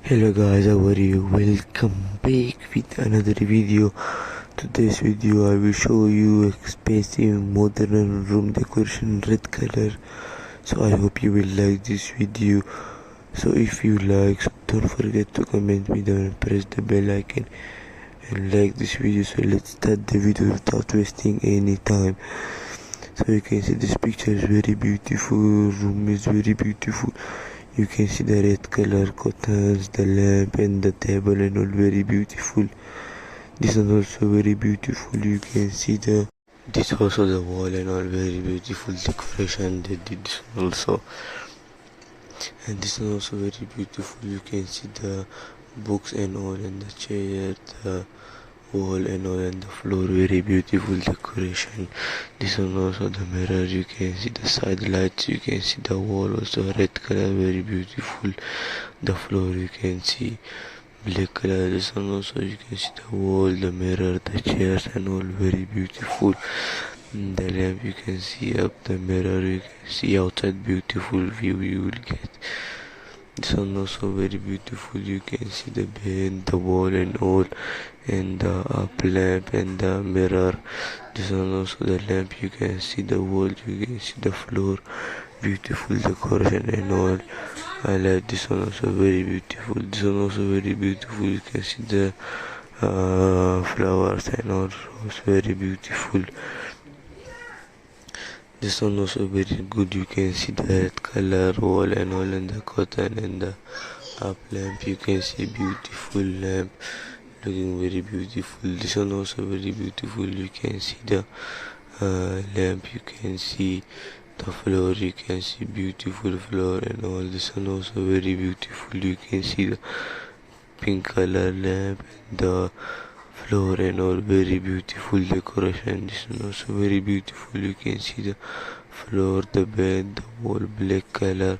Hello guys, how are you? Welcome back with another video. Today's video I will show you expensive modern room decoration red color. So I hope you will like this video. So if you like, so don't forget to comment me down and press the bell icon and like this video. So let's start the video without wasting any time. So you can see this picture is very beautiful, room is very beautiful. You can see the red color curtains, the lamp and the table and all very beautiful. This is also very beautiful. You can see this also the wall and all very beautiful decoration they did this one also. And this is also very beautiful. You can see the books and all and the chair, the wall and all and the floor very beautiful decoration. This one also the mirror, you can see the side lights, you can see the wall also red color very beautiful. The floor you can see black color. This one also you can see the wall, the mirror, the chairs and all very beautiful. The lamp you can see up, the mirror you can see outside, beautiful view you will get. This one also very beautiful. You can see the bed, the wall and all, and the up lamp and the mirror. This one also the lamp. You can see the wall. You can see the floor. Beautiful decoration and all. I like this one also very beautiful. This one also very beautiful. You can see the flowers and all. It's very beautiful. This one also very good. You can see the red color wall and all and the curtain and the up lamp. You can see beautiful lamp looking very beautiful. This one also very beautiful. You can see the lamp. You can see the floor. You can see beautiful floor and all. This one also very beautiful. You can see the pink color lamp and the floor and all very beautiful decoration. This one also very beautiful. You can see the floor, the bed, the wall black color,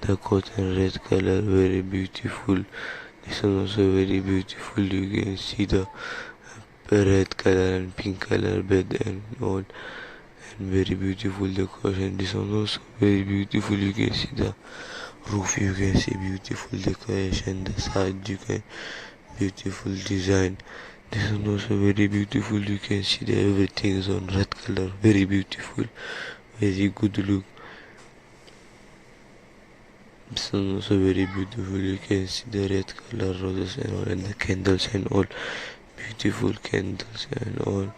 the curtain red color very beautiful. This one also very beautiful. You can see the red color and pink color bed and all and very beautiful decoration. This one also very beautiful. You can see the roof, you can see beautiful decoration, the side you can beautiful design. This one also very beautiful. You can see that everything is on red color, very beautiful, very good look. This one also very beautiful. You can see the red color roses and all and the candles and all, beautiful candles and all,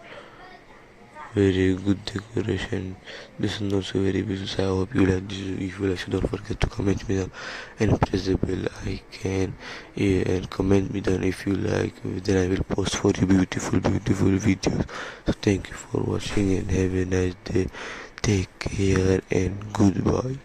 very good decoration. This one also very beautiful. So I hope you like this. If you like, so don't forget to comment me down and press the bell icon, and comment me down if you like. Then I will post for you beautiful videos. So thank you for watching and have a nice day. Take care and goodbye.